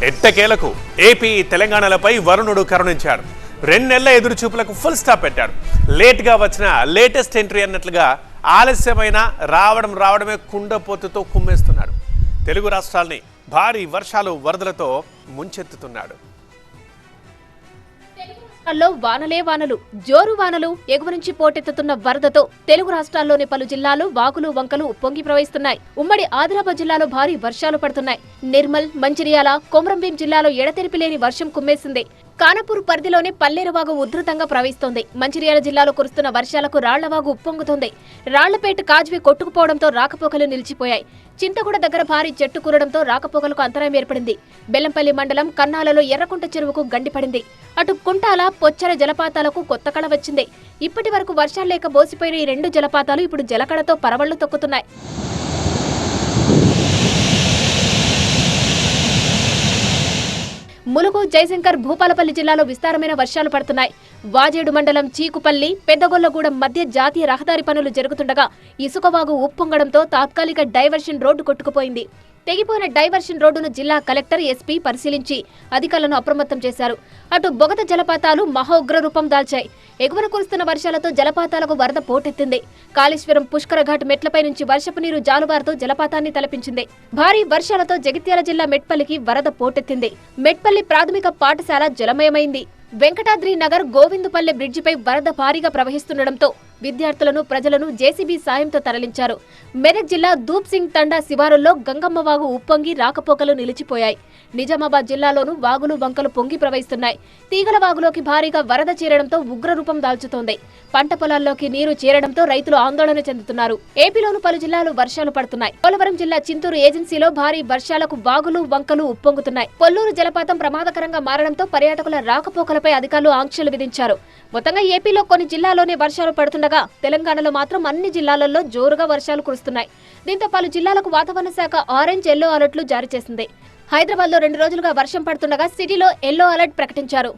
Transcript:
ఎట్టకేలకు ఏపీ తెలంగాణలపై వరుణుడు కరుణించాడు. 2 నెలల ఎదురుచూపులకు ఫుల్ స్టాప్ పెట్టాడు. లేట్గా వచ్చిన లేటెస్ట్ ఎంట్రీ అన్నట్లుగా ఆలస్యమైన రావడమే కుండపోతుతో కుమ్మేస్తున్నాడు. తెలుగు రాష్ట్రాల్ని భారీ వర్షాలు వరదలతో ముంచెత్తుతున్నాడు. వానలే వానలు, జోరు వానలు, ఎగువ నుంచి పోటెత్తుతున్న వరదతో తెలుగు రాష్ట్రాల్లోని పలు జిల్లాలు వాగులు వంకలు ఉప్పొంగి ప్రవహిస్తున్నాయి. ఉమ్మడి ఆదిలాబాద్ జిల్లాలో భారీ వర్షాలు పడుతున్నాయి. నిర్మల్, మంచిర్యాల, కొమరంభీం జిల్లాలో ఎడతెరిపి లేని వర్షం కుమ్మేసింది. కానపూర్ పరిధిలోని పల్లేరువాగు ఉధృతంగా ప్రవహిస్తోంది. మంచిర్యాల జిల్లాలో కురుస్తున్న వర్షాలకు రాళ్లవాగు ఉప్పొంగుతోంది. రాళ్లపేట కాజ్వే కొట్టుకుపోవడంతో రాకపోకలు నిలిచిపోయాయి. చింతగూడ దగ్గర భారీ చెట్టు కూరడంతో రాకపోకలకు అంతరాయం ఏర్పడింది. బెల్లంపల్లి మండలం కన్నాలలో ఎర్రకుంట చెరువుకు గండిపడింది. అటు కుంటాల, పొచ్చర జలపాతాలకు కొత్త కళ వచ్చింది. ఇప్పటి వరకు వర్షాలు లేక బోసిపోయిన ఈ 2 జలపాతాలు ఇప్పుడు జలకళతో పరవళ్లు తొక్కుతున్నాయి. ములుగు, జయశంకర్, భూపాలపల్లి జిల్లాలో విస్తారమైన వర్షాలు పడుతున్నాయి. వాజేడు మండలం చీకుపల్లి, పెద్దగొల్లగూడెం మధ్య జాతీయ రహదారి పనులు జరుగుతుండగా ఇసుకవాగు ఉప్పొంగడంతో తాత్కాలిక డైవర్షన్ రోడ్డు కొట్టుకుపోయింది. తెగిపోయిన డైవర్షన్ రోడ్డును జిల్లా కలెక్టర్, ఎస్పీ పరిశీలించి అధికారులను అప్రమత్తం చేశారు. అటు బొగత జలపాతాలు మహోగ్ర రూపం దాల్చాయి. ఎగువన కురుస్తున్న వర్షాలతో జలపాతాలకు వరద పోటెత్తింది. కాళేశ్వరం పుష్కరఘాట్ మెట్లపై నుంచి వర్షపు నీరు జాలువారుతో జలపాతాన్ని తలపించింది. భారీ వర్షాలతో జగిత్యాల జిల్లా మెట్పల్లికి వరద పోటెత్తింది. మెట్పల్లి ప్రాథమిక పాఠశాల జలమయమైంది. వెంకటాద్రి నగర్, గోవిందుపల్లె బ్రిడ్జిపై వరద భారీగా ప్రవహిస్తుండటంతో విద్యార్థులను, ప్రజలను జేసీబీ సాయంతో తరలించారు. మెదక్ జిల్లా దూప్ సింగ్ తండా శివారుల్లో గంగమ్మ వాగు ఉప్పొంగి రాకపోకలు నిలిచిపోయాయి. నిజామాబాద్ జిల్లాలోనూ వాగులు వంకలు పొంగి ప్రవహిస్తున్నాయి. తీగల వాగులోకి భారీగా వరద చేరడంతో ఉగ్రరూపం దాల్చుతోంది. పంట పొలాల్లోకి నీరు చేరడంతో రైతులు ఆందోళన చెందుతున్నారు. ఏపీలోను పలు జిల్లాలు వర్షాలు పడుతున్నాయి. పోలవరం జిల్లా చింతూరు ఏజెన్సీలో భారీ వర్షాలకు వాగులు వంకలు ఉప్పొంగుతున్నాయి. పొల్లూరు జలపాతం ప్రమాదకరంగా మారడంతో పర్యాటకుల రాకపోకలపై అధికారులు ఆంక్షలు విధించారు. మొత్తంగా ఏపీలో కొన్ని జిల్లాల్లోనే వర్షాలు పడుతుండగా తెలంగాణలో మాత్రం అన్ని జిల్లాలలో జోరుగా వర్షాలు కురుస్తున్నాయి. దీంతో పలు జిల్లాలకు వాతావరణ శాఖ ఆరెంజ్, ఎల్లో అలర్ట్లు జారీ చేసింది. హైదరాబాద్లో 2 రోజులుగా వర్షం పడుతుండగా సిటీలో ఎల్లో అలర్ట్ ప్రకటించారు.